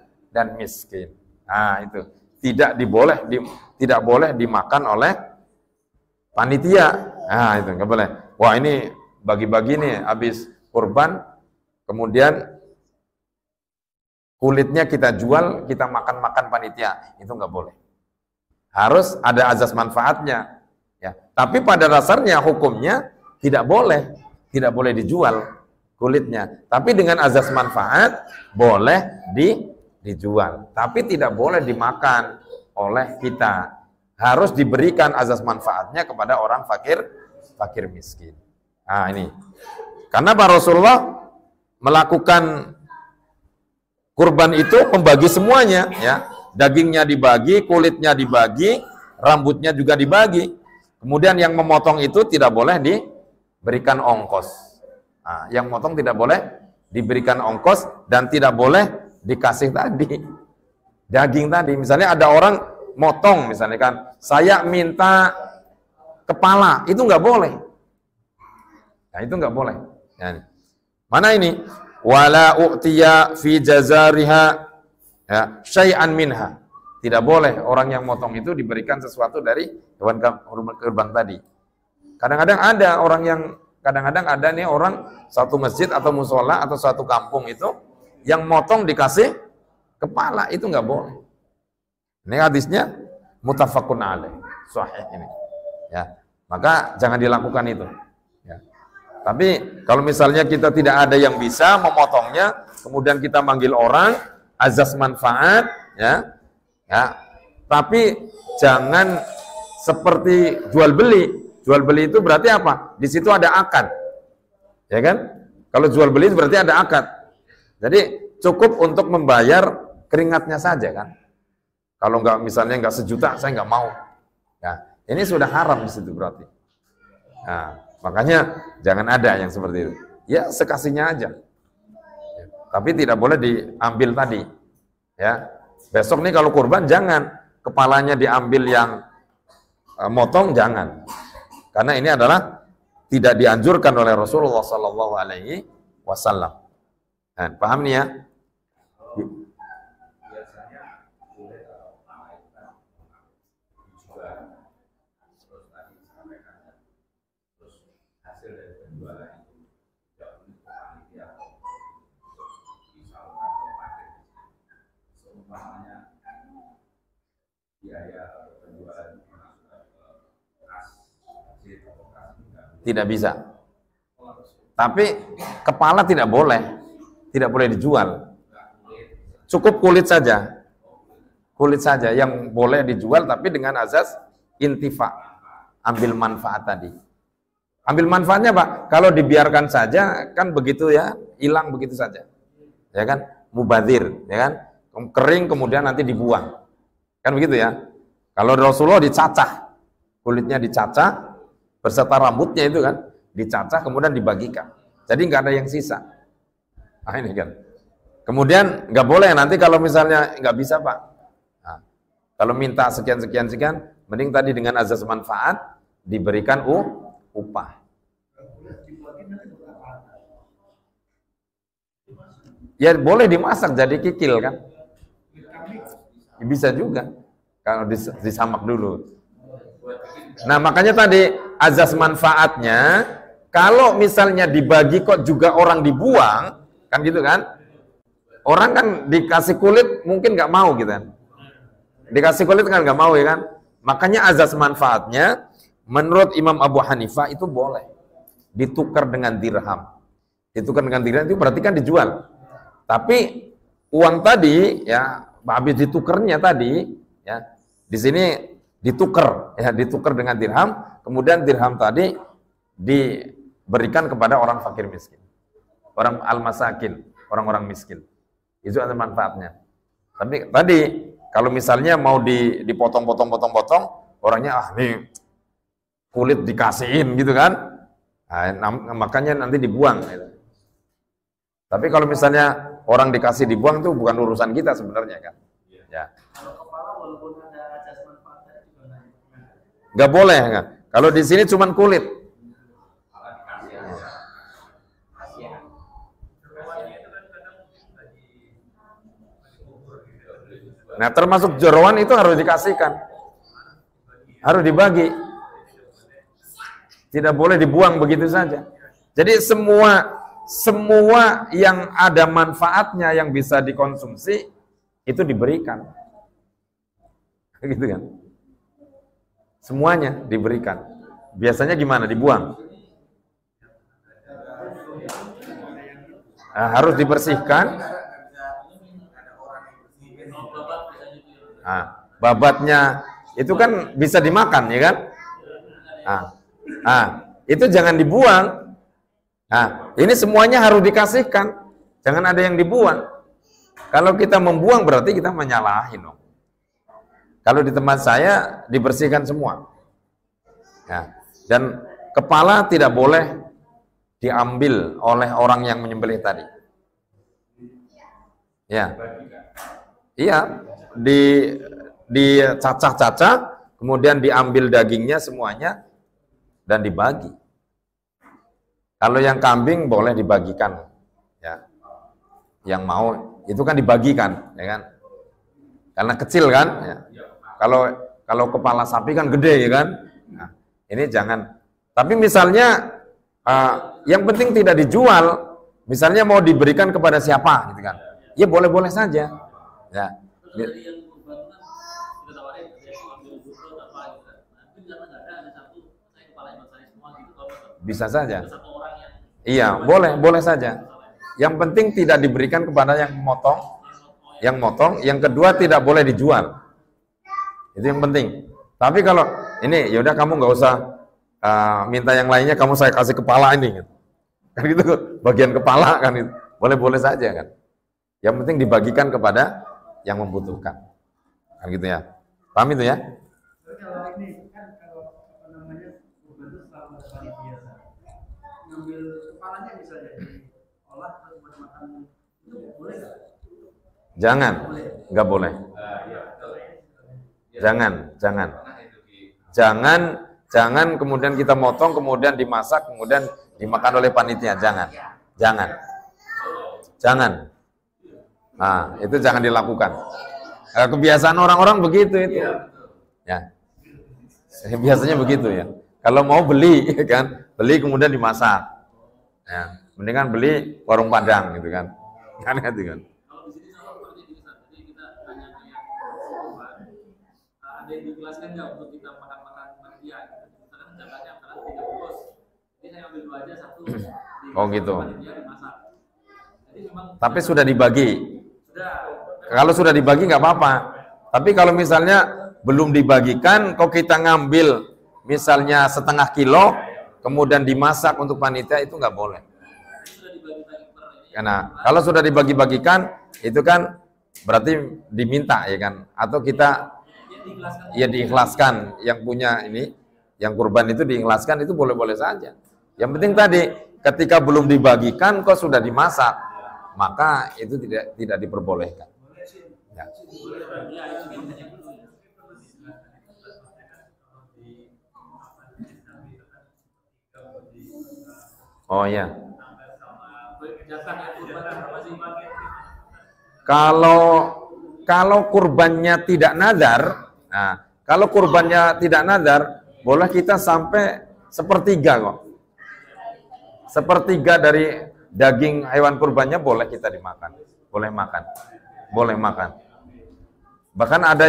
miskin. Nah, itu tidak boleh dimakan oleh panitia. Nah, itu nggak boleh. Wah, ini bagi-bagi nih habis kurban, kemudian kulitnya kita jual, kita makan panitia. Itu nggak boleh. Harus ada azas manfaatnya, ya. Tapi pada dasarnya hukumnya tidak boleh dijual kulitnya. Tapi dengan azas manfaat boleh dijual. Tapi tidak boleh dimakan oleh kita. Harus diberikan azas manfaatnya kepada orang fakir miskin. Nah, ini. Karena Pak Rasulullah melakukan kurban itu membagi semuanya, ya. Dagingnya dibagi, kulitnya dibagi, rambutnya juga dibagi. Kemudian yang memotong itu tidak boleh diberikan ongkos. Nah, yang memotong tidak boleh diberikan ongkos dan tidak boleh dikasih tadi daging tadi. Misalnya ada orang motong, misalnya kan, saya minta kepala, itu nggak boleh. Nah, itu nggak boleh. Nah, mana ini? Wala u'tiya fi jazariha, ya, syai'an minha. Tidak boleh orang yang motong itu diberikan sesuatu dari hewan kurban tadi. Kadang-kadang ada nih orang satu masjid atau musola atau satu kampung itu yang motong dikasih kepala, itu nggak boleh. Ini hadisnya muttafaqun alaih, sahih ini. Ya, maka jangan dilakukan itu. Ya. Tapi kalau misalnya kita tidak ada yang bisa memotongnya, kemudian kita manggil orang, azas manfaat, ya, ya. Tapi jangan seperti jual beli. Jual beli itu berarti apa? Di situ ada akad, ya kan? Kalau jual beli itu berarti ada akad. Jadi cukup untuk membayar keringatnya saja kan. Kalau nggak misalnya nggak sejuta, saya nggak mau. Nah, ini sudah haram di situ berarti. Nah, makanya jangan ada yang seperti itu. Ya sekasihnya aja. Tapi tidak boleh diambil tadi. Ya, besok nih kalau kurban jangan kepalanya diambil yang motong jangan. Karena ini adalah tidak dianjurkan oleh Rasulullah Sallallahu Alaihi Wasallam. Nah, paham nih ya? Tidak bisa. Tapi kepala tidak boleh dijual. Cukup kulit saja. Kulit saja yang boleh dijual tapi dengan azas intifa. Ambil manfaat tadi. Ambil manfaatnya Pak, kalau dibiarkan saja kan begitu ya, hilang begitu saja. Ya kan? Mubadzir, ya kan? Kering kemudian nanti dibuang. Kan begitu ya? Kalau Rasulullah dicacah. Kulitnya dicacah berserta rambutnya itu kan, dicacah kemudian dibagikan. Jadi nggak ada yang sisa. Nah ini kan. Kemudian nggak boleh nanti kalau misalnya nggak bisa Pak. Nah, kalau minta sekian, mending tadi dengan azas manfaat diberikan upah. Ya boleh dimasak jadi kikil kan. Bisa juga kalau disamak dulu. Nah makanya tadi azas manfaatnya, kalau misalnya dibagi kok juga orang dibuang, kan gitu kan? Orang kan dikasih kulit mungkin nggak mau gitu kan? Dikasih kulit kan nggak mau ya kan? Makanya azas manfaatnya, menurut Imam Abu Hanifah itu boleh ditukar dengan dirham. Ditukar dengan dirham itu berarti kan dijual. Tapi uang tadi ya habis ditukernya tadi ya di sini ditukar ya, ditukar dengan dirham, kemudian dirham tadi diberikan kepada orang fakir miskin, orang al-masakin, orang-orang miskin. Itu ada manfaatnya. Tapi tadi kalau misalnya mau dipotong, orangnya nih kulit dikasihin gitu kan, nah, makanya nanti dibuang. Gitu. Tapi kalau misalnya orang dikasih dibuang itu bukan urusan kita sebenarnya kan. Ya. Nggak boleh nggak. Kalau di sini cuman kulit. Nah termasuk jeroan itu harus dikasihkan, harus dibagi. Tidak boleh dibuang begitu saja. Jadi semua yang ada manfaatnya yang bisa dikonsumsi itu diberikan. Gitu kan? Semuanya diberikan. Biasanya gimana? Dibuang. Nah, harus dibersihkan. Nah, babatnya itu kan bisa dimakan, ya kan? Itu jangan dibuang. Nah, ini semuanya harus dikasihkan. Jangan ada yang dibuang. Kalau kita membuang berarti kita menyalahin. Kalau di tempat saya dibersihkan semua. Ya. Dan kepala tidak boleh diambil oleh orang yang menyembelih tadi. Ya. Iya, dicacah-cacah, kemudian diambil dagingnya semuanya dan dibagi. Kalau yang kambing boleh dibagikan. Ya. Yang mau itu kan dibagikan, ya kan? Karena kecil kan, ya. Kalau kepala sapi kan gede ya kan. Nah, ini jangan. Tapi misalnya yang penting tidak dijual. Misalnya mau diberikan kepada siapa gitu kan. Ya boleh-boleh saja. Ya. Bisa saja. Iya, boleh, boleh saja. Yang penting tidak diberikan kepada yang motong, yang kedua tidak boleh dijual. Itu yang penting. Tapi kalau ini, yaudah kamu nggak usah minta yang lainnya, kamu saya kasih kepala ini, kan gitu, bagian kepala kan itu, boleh-boleh saja kan. Yang penting dibagikan kepada yang membutuhkan, kan gitu ya. Paham itu ya? Kalau ini kan kalau apa namanya kurban itu selalu ada panitia, ngambil kepalanya misalnya diolah terus buat makan, itu boleh nggak? Jangan, nggak boleh. Jangan kemudian kita motong, kemudian dimasak, kemudian dimakan oleh panitia. Jangan. Nah, itu jangan dilakukan. Kebiasaan orang-orang begitu itu. Ya, biasanya begitu ya. Kalau mau beli, kan, beli kemudian dimasak. Ya, mendingan beli warung Padang gitu kan. Kan gitu kan. Ada yang dijelaskan nggak untuk kita makan-makan panitia? Misalkan jatahnya misalkan 3 bungkus, jadi saya ambil 2 aja, 1 di Oh gitu. panitia dimasak. Jadi memang Tapi sudah dibagi. sudah. Kalau sudah dibagi nggak apa-apa. Tapi kalau misalnya belum dibagikan, kok kita ngambil misalnya setengah kilo, kemudian dimasak untuk panitia, itu nggak boleh. Karena kalau sudah dibagi-bagikan, itu kan berarti diminta ya kan, atau kita ya diikhlaskan, yang punya ini, yang kurban itu diikhlaskan, itu boleh-boleh saja. Yang penting tadi, ketika belum dibagikan kok sudah dimasak, maka itu tidak diperbolehkan. Ya. Oh ya. Kalau kurbannya tidak nazar, nah, kalau kurbannya tidak nazar, boleh kita sampai sepertiga kok. Sepertiga dari daging hewan kurbannya boleh kita dimakan, boleh makan. Bahkan ada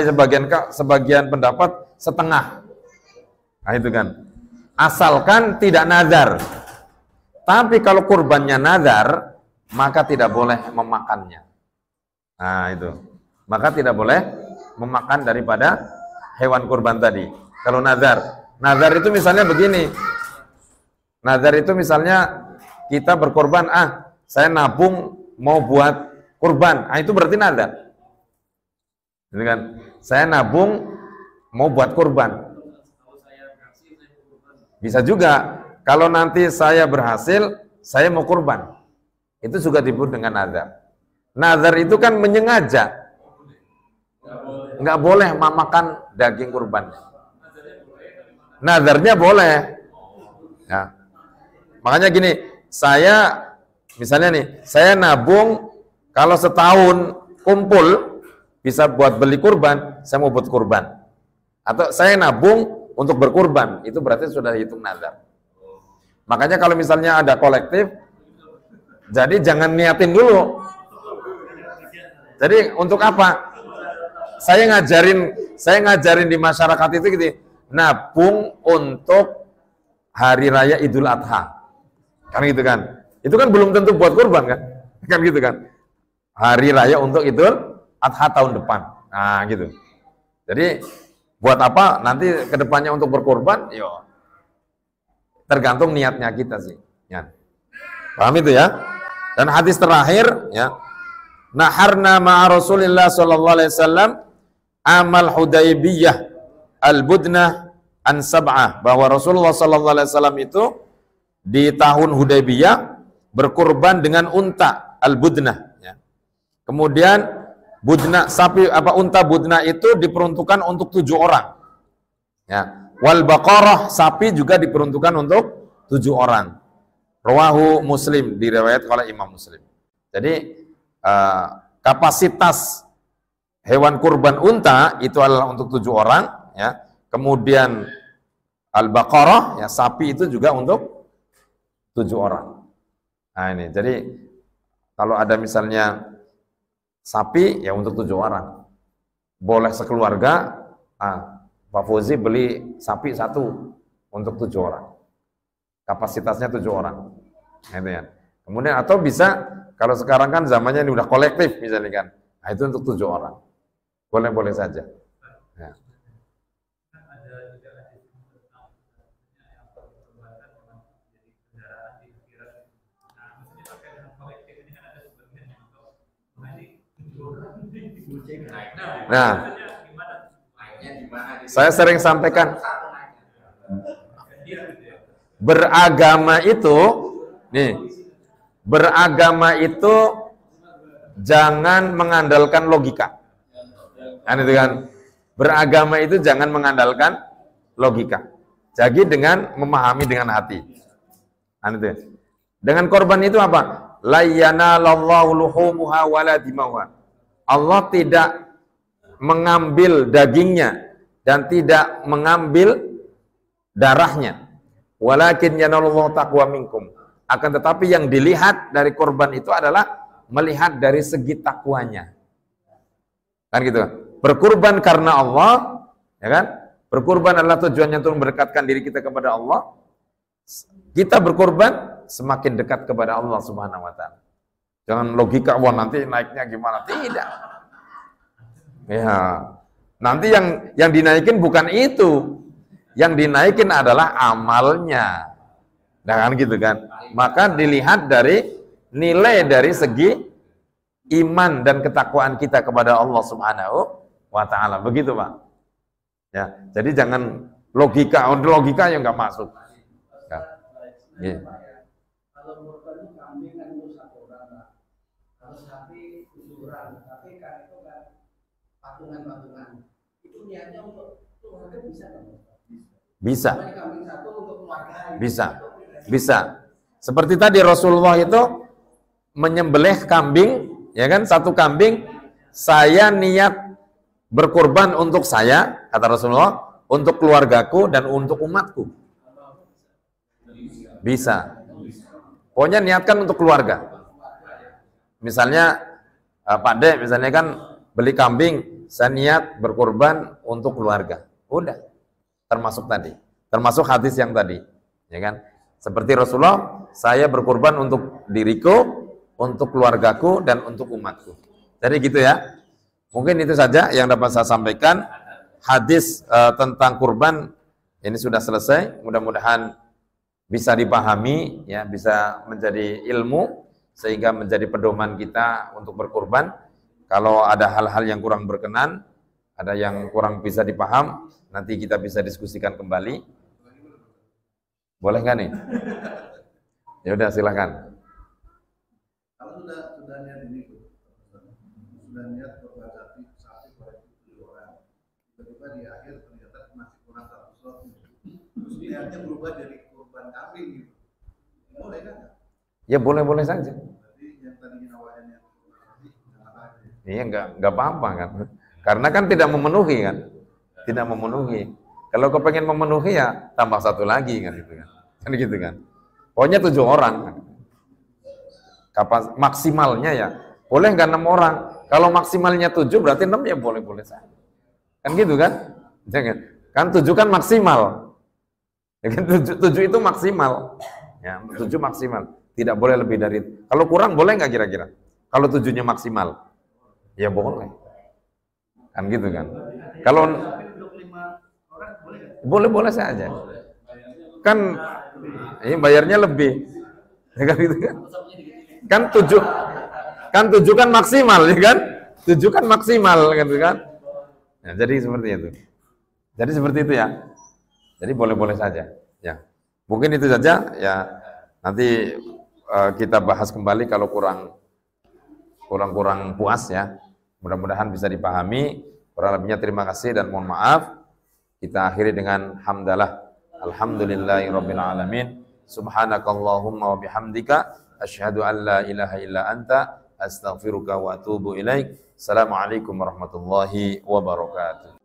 sebagian pendapat setengah. Nah itu kan. Asalkan tidak nazar. Tapi kalau kurbannya nazar, maka tidak boleh memakannya. Nah itu. Maka tidak boleh memakan daripada hewan kurban tadi. Kalau nazar. Nazar itu misalnya begini. Nazar itu misalnya kita berkorban, saya nabung mau buat kurban. Itu berarti nazar. Gitu kan? Saya nabung mau buat kurban. Bisa juga. Kalau nanti saya berhasil, saya mau kurban. Itu juga disebut dengan nazar. Nazar itu kan menyengaja. Nggak boleh makan daging kurban. Nazarnya boleh. Ya. Makanya gini, saya misalnya nih, saya nabung kalau setahun kumpul bisa buat beli kurban, saya mau buat kurban. Atau saya nabung untuk berkurban, itu berarti sudah hitung nazar. Makanya kalau misalnya ada kolektif, jadi jangan niatin dulu. Jadi untuk apa? Saya ngajarin di masyarakat itu gitu, nabung untuk hari raya Idul Adha. Kan gitu kan? Itu kan belum tentu buat kurban kan? Kan gitu kan? Hari raya untuk Idul Adha tahun depan. Nah, gitu. Jadi buat apa nanti kedepannya untuk berkorban? Yo. Tergantung niatnya kita sih. Ya. Paham itu ya? Dan hadis terakhir ya. Naharna ma'a Rasulillah sallallahu alaihi wasallam amal Hudaybiyah al-budnah an sab'ah, bahwa Rasulullah sallallahu alaihi wasallam itu di tahun Hudaybiyah berkurban dengan unta al-budnah ya. Kemudian budna sapi unta budna itu diperuntukkan untuk 7 orang. Ya. Wal baqarah sapi juga diperuntukkan untuk 7 orang. Rawahu Muslim, diriwayatkan oleh Imam Muslim. Jadi kapasitas hewan kurban unta itu adalah untuk 7 orang ya. Kemudian al baqarah ya, sapi itu juga untuk 7 orang. Nah ini, jadi kalau ada misalnya sapi ya untuk 7 orang. Boleh sekeluarga, Pak Fauzi beli sapi 1 untuk 7 orang. Kapasitasnya 7 orang. Gitu ya. Kemudian atau bisa kalau sekarang kan zamannya ini udah kolektif misalnya kan. Nah, itu untuk 7 orang. Boleh-boleh saja. Ya. Ada juga hadis tentang yang perbuatan memang jadi kendaraan di akhirat. Nah, maksudnya terkait dengan kolektif ini kan ada sebagian yang untuk ini 7 orang. Nah, Gimana? saya sering sampaikan beragama itu nih, beragama itu jangan mengandalkan logika. Kan itu kan. Beragama itu jangan mengandalkan logika. Jadi dengan memahami dengan hati. Kan itu. Dengan korban itu apa? La yanalallahu luhumuha wala dimauha. Allah tidak mengambil dagingnya dan tidak mengambil darahnya. Walakin yanallahu taqwa minkum. Akan tetapi yang dilihat dari korban itu adalah melihat dari segi takwanya. Kan gitu. Berkurban karena Allah, ya kan? Berkurban adalah tujuannya untuk mendekatkan diri kita kepada Allah. Kita berkurban semakin dekat kepada Allah Subhanahu wa taala. Jangan logika, wah nanti naiknya gimana? Tidak. Ya. Nanti yang dinaikin bukan itu. Yang dinaikin adalah amalnya. Nah, kan gitu kan. Maka dilihat dari nilai dari segi iman dan ketakwaan kita kepada Allah Subhanahu wa ta'ala. Begitu, Pak. Ya, jadi jangan logika yang nggak masuk. Ya. Ya. Kalau korban itu kambing kan itu 1 orang, Pak. Kalau sapi 7 orang, tapi kan itu kan patungan-patungan. Itu niatnya untuk keluarga bisa kan? Bisa. Kambing 1 untuk keluarga. Bisa. Bisa. Seperti tadi Rasulullah itu menyembelih kambing, ya kan? 1 kambing, saya niat berkorban untuk saya, kata Rasulullah, untuk keluargaku dan untuk umatku. Bisa. Pokoknya niatkan untuk keluarga. Misalnya Pak De, misalnya kan beli kambing, saya niat berkorban untuk keluarga. Udah. Termasuk tadi. Termasuk hadis yang tadi. Ya kan? Seperti Rasulullah, saya berkorban untuk diriku, untuk keluargaku, dan untuk umatku. Jadi gitu ya. Mungkin itu saja yang dapat saya sampaikan. Hadis tentang kurban ini sudah selesai. Mudah-mudahan bisa dipahami, ya, bisa menjadi ilmu sehingga menjadi pedoman kita untuk berkurban. Kalau ada hal-hal yang kurang berkenan, ada yang kurang bisa dipaham, nanti kita bisa diskusikan kembali. Boleh nggak nih? Ya udah, silakan. Kalau sudah niat ini, sudah niat berbuat sapi pada 7 orang, tiba-tiba di akhir ternyata masih kurang 100 lot, terus niatnya berubah jadi kurban kambing gitu, boleh kan? Ya boleh-boleh saja. Jadi yang tadinya awalnya Iya, nggak apa-apa kan. Karena kan tidak memenuhi kan. Tidak memenuhi. Kalau kau pengen memenuhi ya tambah 1 lagi kan gitu kan. Kan gitu kan. Pokoknya 7 orang. Kapan maksimalnya ya. Boleh nggak 6 orang? Kalau maksimalnya 7 berarti 6 ya boleh-boleh saja. Kan gitu kan? Jangan. Kan 7 kan maksimal. Ya kan 7 itu maksimal. Ya, 7 maksimal. Tidak boleh lebih dari. Kalau kurang boleh nggak kira-kira? Kalau 7-nya maksimal. Ya boleh. Kan gitu kan. Kalau boleh-boleh saja. Kan ini bayarnya lebih. Ya kan gitu kan. Kan 7 kan maksimal ya kan? 7 kan maksimal gitu kan. Ya, jadi seperti itu. Jadi seperti itu ya. Jadi boleh-boleh saja. Ya. Mungkin itu saja ya. Nanti kita bahas kembali kalau kurang puas ya. Mudah-mudahan bisa dipahami. Kurang lebihnya terima kasih dan mohon maaf. Kita akhiri dengan hamdalah. Alhamdulillahirabbil alamin. Subhanakallahumma wa bihamdika asyhadu an la ilaha illa anta astaghfiruka wa atubu ilaik. Assalamualaikum warahmatullahi wabarakatuh.